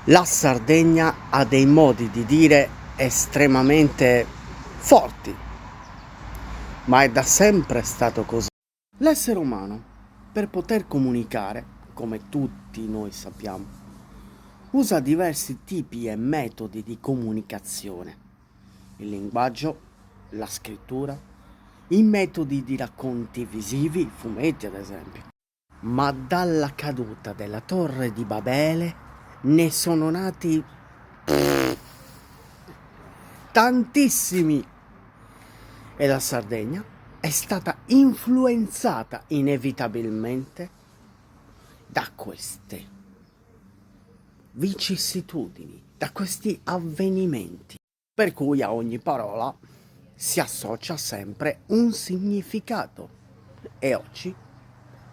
La Sardegna ha dei modi di dire estremamente forti, ma è da sempre stato così. L'essere umano, per poter comunicare, come tutti noi sappiamo, usa diversi tipi e metodi di comunicazione. Il linguaggio, la scrittura, i metodi di racconti visivi, fumetti ad esempio. Ma dalla caduta della Torre di Babele ne sono nati tantissimi e la Sardegna è stata influenzata inevitabilmente da queste vicissitudini, da questi avvenimenti, per cui a ogni parola si associa sempre un significato. E oggi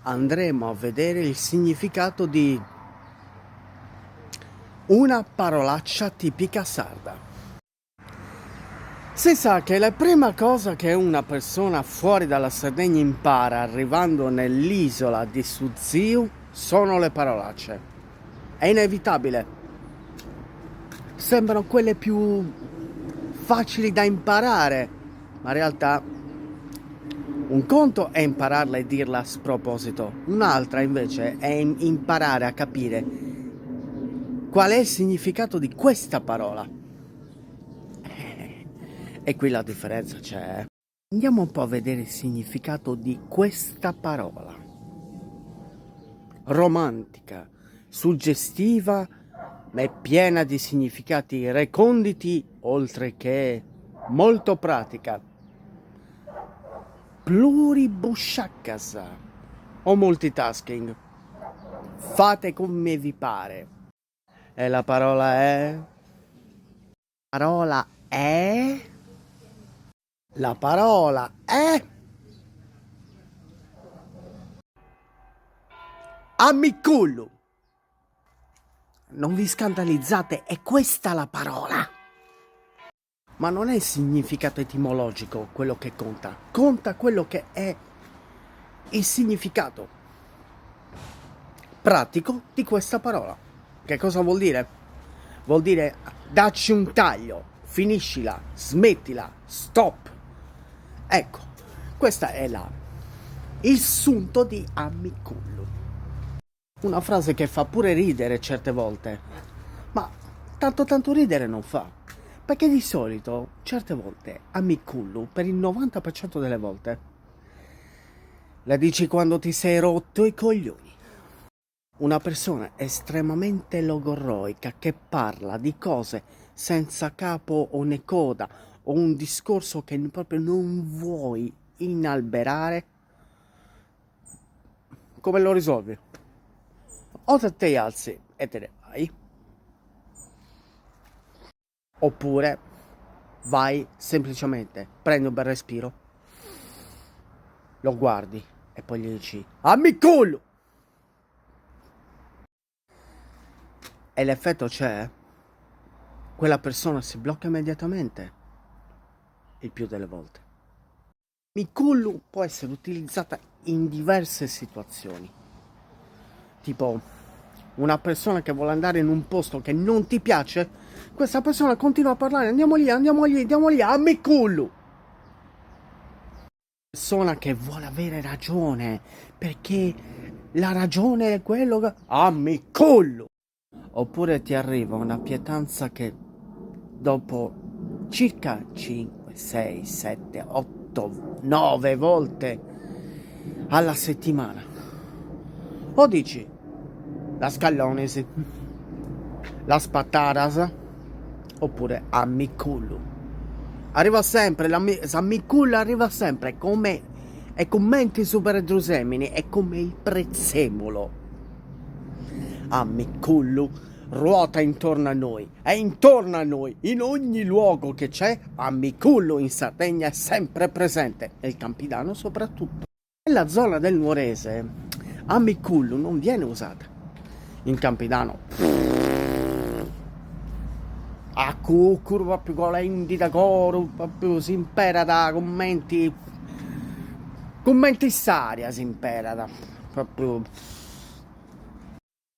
andremo a vedere il significato di una parolaccia tipica sarda. Si sa che la prima cosa che una persona fuori dalla Sardegna impara arrivando nell'isola di Suziu sono le parolacce. È inevitabile. Sembrano quelle più facili da imparare, ma in realtà un conto è impararla e dirla a sproposito, un'altra invece è imparare a capire qual è il significato di questa parola. E qui la differenza c'è. Andiamo un po' a vedere il significato di questa parola. Romantica, suggestiva, ma è piena di significati reconditi, oltre che molto pratica. Pluribusciaccasa o multitasking. Fate come vi pare. E la parola è... Parola è... La parola è amicullo. Non vi scandalizzate, è questa la parola. Ma non è il significato etimologico quello che conta. Conta quello che è il significato pratico di questa parola. Che cosa vuol dire? Vuol dire dacci un taglio, finiscila, smettila, stop. Ecco, questa è il sunto di amicullo. Una frase che fa pure ridere certe volte, ma tanto ridere non fa, perché di solito, certe volte, amicullo, per il 90% delle volte, la dici quando ti sei rotto i coglioni. Una persona estremamente logorroica che parla di cose senza capo o né coda, o un discorso che proprio non vuoi inalberare, come lo risolvi? O te alzi e te ne vai, oppure vai semplicemente, prendi un bel respiro, lo guardi e poi gli dici amicullo! E l'effetto c'è, quella persona si blocca immediatamente, il più delle volte. Amicullo può essere utilizzata in diverse situazioni, tipo una persona che vuole andare in un posto che non ti piace, questa persona continua a parlare, andiamo lì, amicullo. Persona che vuole avere ragione, perché la ragione è quello che... amicullo. Oppure ti arriva una pietanza che dopo circa 5, 6, 7, 8, 9 volte alla settimana, o dici la scallonesi, la spattaras, oppure amicullo. Arriva sempre, l'amicullo arriva sempre come e commenti super drusemini, è come il prezzemolo. Amicullo ruota intorno a noi, è intorno a noi, in ogni luogo che c'è, amicullo in Sardegna è sempre presente, e il Campidano soprattutto. Nella zona del Nuorese, amicullo non viene usata. In Campidano, a curva più colendi da coro, proprio si impera da commenti saria, si impera da proprio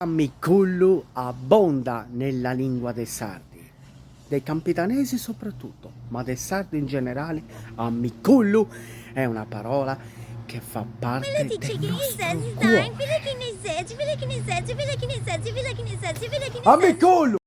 Ammicullu abbonda nella lingua dei sardi, dei campidanesi soprattutto, ma dei sardi in generale. Ammicullu è una parola che fa parte del nostro cuore. Ammicullu!